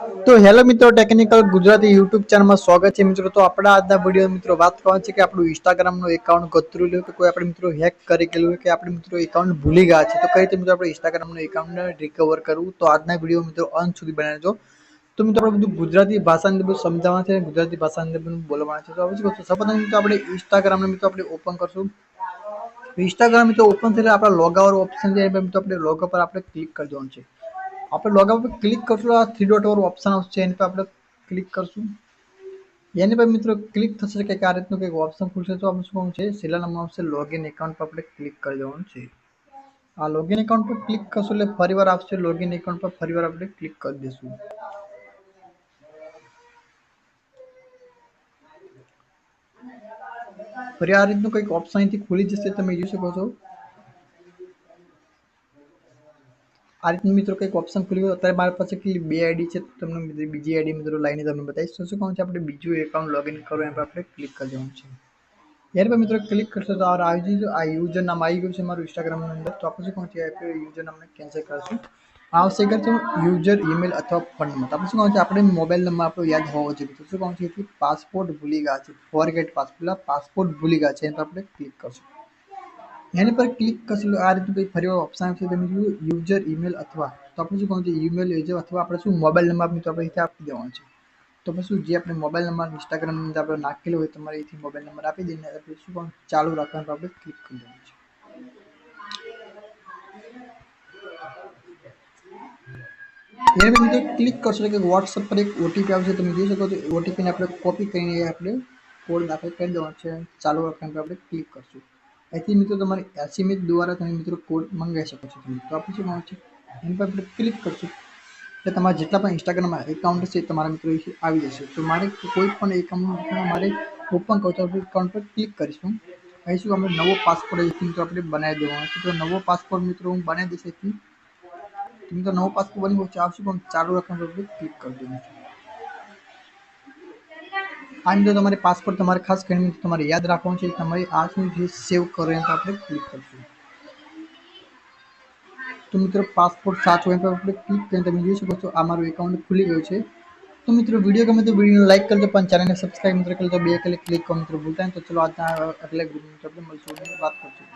તો હેલો મિત્રો, technical Gujarati YouTube ચેનલમાં સ્વાગત છે મિત્રો। તો આપણા આજના વિડીયો મિત્રો વાત કરવાની છે કે આપણું ઇન્સ્ટાગ્રામનું એકાઉન્ટ કતરું લ્યું કે કોઈ આપણે મિત્રો હેક કરી ગયેલું કે આપણે મિત્રો એકાઉન્ટ ભૂલી ગયા છે, તો કઈ રીતે મિત્રો આપણે ઇન્સ્ટાગ્રામનું એકાઉન્ટને રિકવર કરવું। તો આજના વિડીયો મિત્રો અંત સુધી બનાવજો। તો મિત્રો આપણે બધું ગુજરાતી ભાષાની બધું સમજાવવાનું છે, ગુજરાતી ભાષાની બધું બોલવાનું છે। તો હવે શું કરશું, સૌપ્રથમ મિત્રો આપણે ઇન્સ્ટાગ્રામને મિત્રો આપણે ઓપન કરશું। ઇન્સ્ટાગ્રામ મિત્રો ઓપન થઈને આપણા લોગઆઉટ ઓપ્શન છે, મિત્રો આપણે લોગો પર આપણે ક્લિક કરી દેવાનું છે। આપણે લોગઆઉટ પર ક્લિક કરશું, આ થ્રી ડોટ વાળું ઓપ્શન આવશે, એની પર આપણે ક્લિક કરશું। એની પર મિત્રો ક્લિક થશે કે આ રીતનું કંઈક ઓપ્શન ખુલશે। તો આપણે શું છે, છેલ્લા નંબર આવશે લોગિન એકાઉન્ટ પર આપણે ક્લિક કરી દેવાનું છે। આ લોગિન એકાઉન્ટ પર ક્લિક કરશું એટલે ફરીવાર આવશે લોગિન એકાઉન્ટ પર ફરીવાર આપણે ક્લિક કરી દઈશું। ફરી આ રીતનું કંઈક ઓપ્શન અહીંથી ખુલી જશે, તમે જોઈ શકો છો। આ રીતનું મિત્રો કંઈક ઓપ્શન ખુલી ગયું। અત્યારે મારી પાસે કેટલી બે આઈડી છે, તો તમને બીજી આઈડી મિત્રો લાઈને તમને બતાવીશ। તો શું કામ છે, આપણે બીજું એકાઉન્ટ લોગિન કરવું એના પર આપણે ક્લિક કરી દેવાનું છે। એની પર મિત્રો ક્લિક કરશો તો આ યુઝર નામ આવી ગયું છે મારું ઇન્સ્ટાગ્રામની અંદર। તો આપણે શું કામ છે, યુઝર નામને કેન્સલ કરશું। આવશે કરશું યુઝર ઈમેલ અથવા ફોન નંબર। આપણે શું કામ છે, આપણે મોબાઈલ નંબર આપણો યાદ હોવો જોઈએ। તો શું કામ છે, પાસપોર્ટ ભૂલી ગયા છે, ફોરગેટ પાસપોર્ટ ભૂલી ગયા છે, એની પર આપણે ક્લિક કરશું। એની પર ક્લિક કરશું આ રીતનું કંઈક ફરી ઓપ્શન આવશે, તમે યુઝર ઈમેલ અથવા તો આપણે શું કહું છે ઈમેલ યુઝર અથવા આપણે શું મોબાઈલ નંબર મિત્રો આપણે અહીંથી આપી દેવાનો છે। તો પછી શું, જે આપણે મોબાઈલ નંબર ઇન્સ્ટાગ્રામની અંદર આપણે નાખેલો હોય, તમારે અહીંથી મોબાઈલ નંબર આપી દઈને આપણે શું કહું ચાલુ રાખવાનું આપણે ક્લિક કરી દેવાનું છે। એને મિત્રો ક્લિક કરશો કે વોટ્સએપ પર એક ઓટીપી આવશે, તમે જોઈ શકો છો। ઓટીપીને આપણે કોપી કરીને આપણે કોડ દાખલ કરી દેવાનો છે, ચાલુ રાખવાનું આપણે ક્લિક કરશું। અહીંથી મિત્રો તમારે એસએમએસ દ્વારા તમે મિત્રો કોડ મંગાવી શકો છો તમે। તો આપણે શું કરવાનું છે, એની પર આપણે ક્લિક કરશું એટલે તમારા જેટલા પણ ઇન્સ્ટાગ્રામમાં એકાઉન્ટ છે તમારા મિત્રો આવી જશે। તો મારે કોઈ પણ એકાઉન્ટ મારે ઓપન કરવું તો આપણે એકાઉન્ટ પર ક્લિક કરીશું। અહીં શું આપણે નવો પાસપોર્ટ અહીંથી મિત્રો આપણે બનાવી દેવાનો છે। તો નવો પાસપોર્ટ મિત્રો હું બનાવી દઈશ અહીંથી। તો નવો પાસપોર્ટ બની ગયો છે, આવશું પણ ચાલુ રાખવાનું આપણે ક્લિક કરી દેવાનું છે। આ મિત્રો તમારે પાસપોર્ટ તમારે ખાસ કરીને તમારે યાદ રાખવાનું છે, તમારે આ શું છે સેવ કરો એમ આપણે ક્લિક કરશું। તો મિત્રો પાસપોર્ટ સાચવો એમ પર આપણે ક્લિક કરીને તમે જોઈ શકો છો આ મારું એકાઉન્ટ ખુલી ગયું છે। તો મિત્રો વિડીયો ગમે તો વિડીયોને લાઈક કરજો, પણ ચેનલને સબસ્ક્રાઈબ મિત્રો કરજો, બે ક્લિક કરો મિત્રો ભૂલતા નહીં। તો ચલો આજના આગલા વિડીયો આપણે મળશું, વાત કરશું।